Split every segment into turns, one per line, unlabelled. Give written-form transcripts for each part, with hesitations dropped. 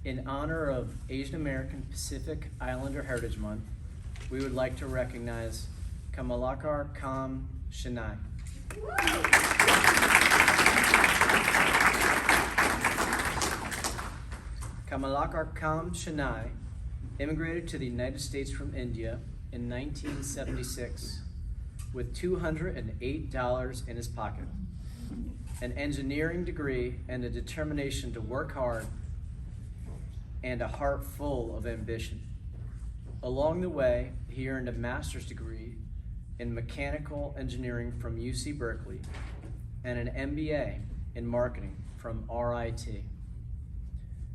In honor of Asian American Pacific Islander Heritage Month, we would like to recognize Kamalakar Kam Shinai. Kamalakar Kam Shinai immigrated to the United States from India in 1976 with $208 in his pocket, an engineering degree, and a determination to work hard and a heart full of ambition. Along the way, he earned a master's degree in mechanical engineering from UC Berkeley and an MBA in marketing from RIT.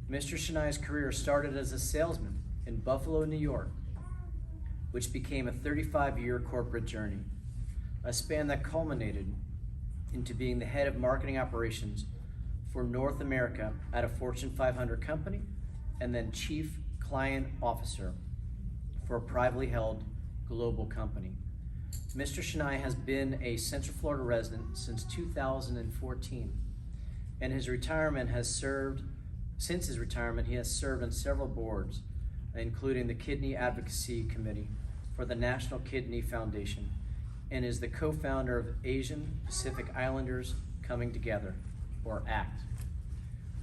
Mr. Shinai's career started as a salesman in Buffalo, New York, which became a 35-year corporate journey, a span that culminated into being the head of marketing operations for North America at a Fortune 500 company, and then chief client officer for a privately held global company. Mr. Shinai has been a Central Florida resident since 2014, and since his retirement, he has served on several boards, including the Kidney Advocacy Committee for the National Kidney Foundation, and is the co-founder of Asian Pacific Islanders Coming Together, or ACT.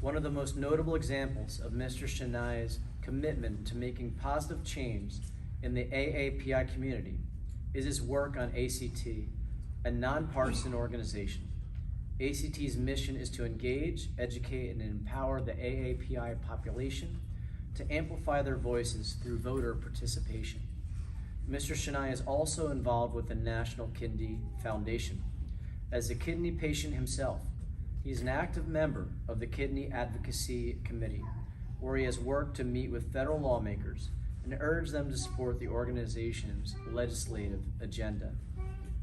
One of the most notable examples of Mr. Shinai's commitment to making positive change in the AAPI community is his work on ACT, a nonpartisan organization. ACT's mission is to engage, educate, and empower the AAPI population to amplify their voices through voter participation. Mr. Shinai is also involved with the National Kidney Foundation. As a kidney patient himself, he is an active member of the Kidney Advocacy Committee, where he has worked to meet with federal lawmakers and urge them to support the organization's legislative agenda.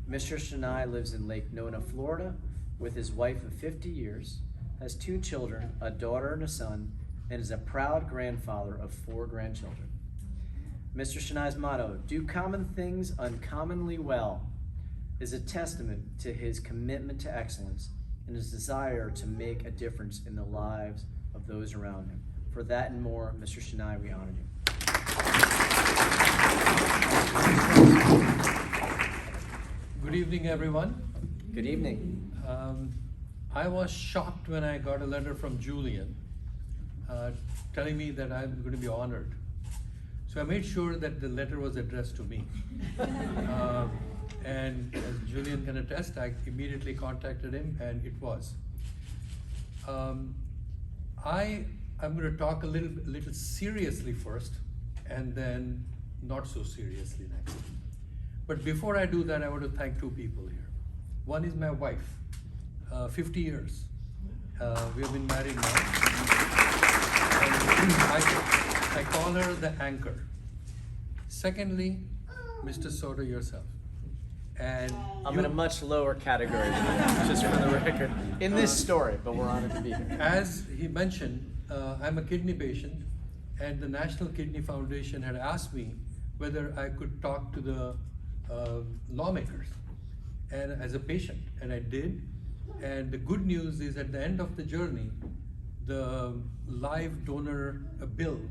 Mr. Shinai lives in Lake Nona, Florida, with his wife of 50 years, has 2 children, a daughter and a son, and is a proud grandfather of 4 grandchildren. Mr. Shinai's motto, "Do common things uncommonly well," is a testament to his commitment to excellence and his desire to make a difference in the lives of those around him. For that and more, Mr. Shinai, we honor you.
Good evening, everyone.
Good evening.
I was shocked when I got a letter from Julian telling me that I'm going to be honored. So I made sure that the letter was addressed to me. And as Julian can attest, I immediately contacted him, and it was. I'm going to talk a little seriously first, and then not so seriously next. But before I do that, I want to thank 2 people here. One is my wife, 50 years. We have been married now. I call her the anchor. Secondly, Mr. Soto, yourself. And
I'm in a much lower category, just for the record, in this story, but we're honored to be here.
As he mentioned, I'm a kidney patient, and the National Kidney Foundation had asked me whether I could talk to the lawmakers and as a patient, and I did. And the good news is, at the end of the journey, the live donor bill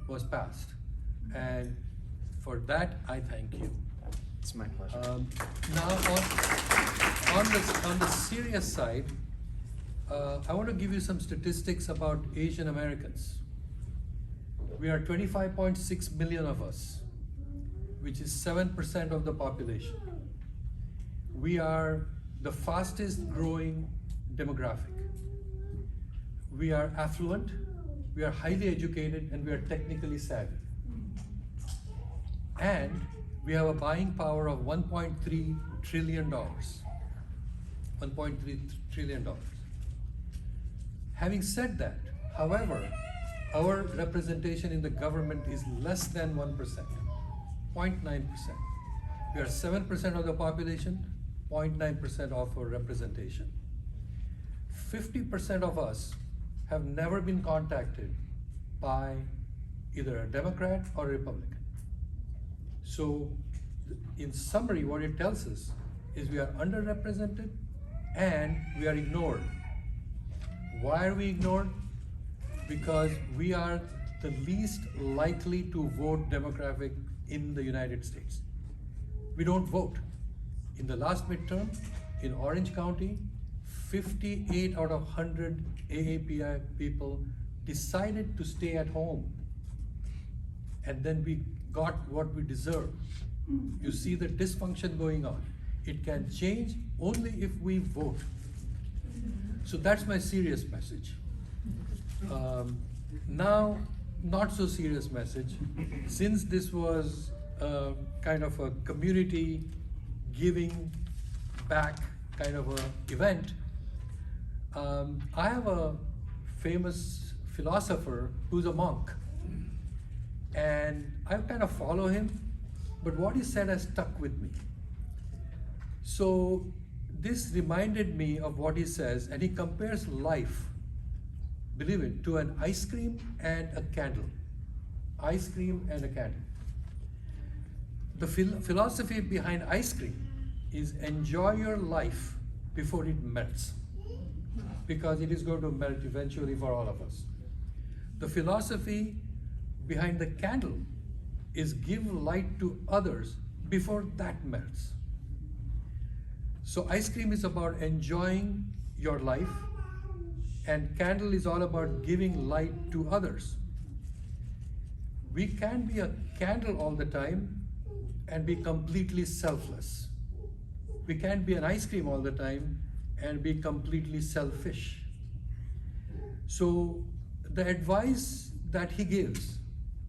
was passed, and for that I thank you.
It's my pleasure.
Now, on the serious side, I want to give you some statistics about Asian Americans. We are 25.6 million of us, which is 7% of the population. We are the fastest growing demographic. We are affluent, we are highly educated, and we are technically savvy. And we have a buying power of $1.3 trillion. $1.3 trillion. Having said that, however, our representation in the government is less than 1%, 0.9%. We are 7% of the population, 0.9% of our representation. 50% of us have never been contacted by either a Democrat or a Republican. So, in summary, what it tells us is we are underrepresented and we are ignored. Why are we ignored? Because we are the least likely to vote demographic in the United States. We don't vote. In the last midterm, in Orange County, 58 out of 100 AAPI people decided to stay at home. And then we got what we deserve. You see the dysfunction going on. It can change only if we vote. So that's my serious message. Now, not so serious message. Since this was kind of a community giving back kind of a event, I have a famous philosopher who's a monk. And I kind of follow him, but what he said has stuck with me. So this reminded me of what he says, and he compares life, believe it, to an ice cream and a candle. Ice cream and a candle. The philosophy behind ice cream is enjoy your life before it melts, because it is going to melt eventually for all of us. The philosophy behind the candle is give light to others before that melts. So ice cream is about enjoying your life, and candle is all about giving light to others. We can't be a candle all the time and be completely selfless. We can't be an ice cream all the time and be completely selfish. So the advice that he gives,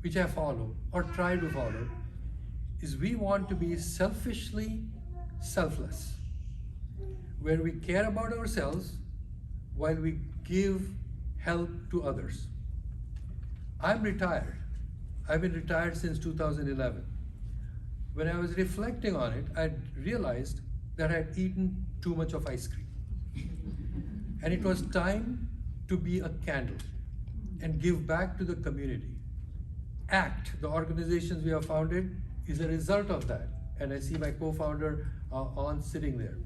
which I follow or try to follow, is we want to be selfishly selfless, where we care about ourselves while we give help to others. I'm retired. I've been retired since 2011. When I was reflecting on it, I realized that I had eaten too much of ice cream. And it was time to be a candle and give back to the community. ACT, the organizations we have founded, is a result of that. And I see my co-founder on sitting there.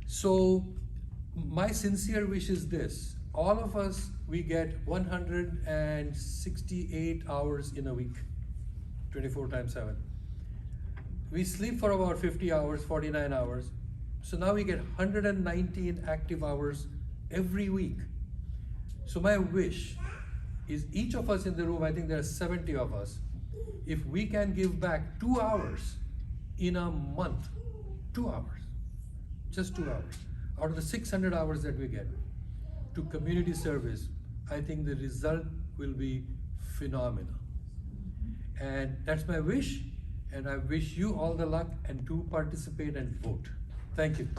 So my sincere wish is this: all of us, we get 168 hours in a week, 24 times 7. We sleep for about 50 hours, 49 hours. So now we get 119 active hours every week. So my wish is each of us in the room, I think there are 70 of us, if we can give back 2 hours in a month, 2 hours, just 2 hours, out of the 600 hours that we get to community service, I think the result will be phenomenal. And that's my wish, and I wish you all the luck, and to participate and vote. Thank you.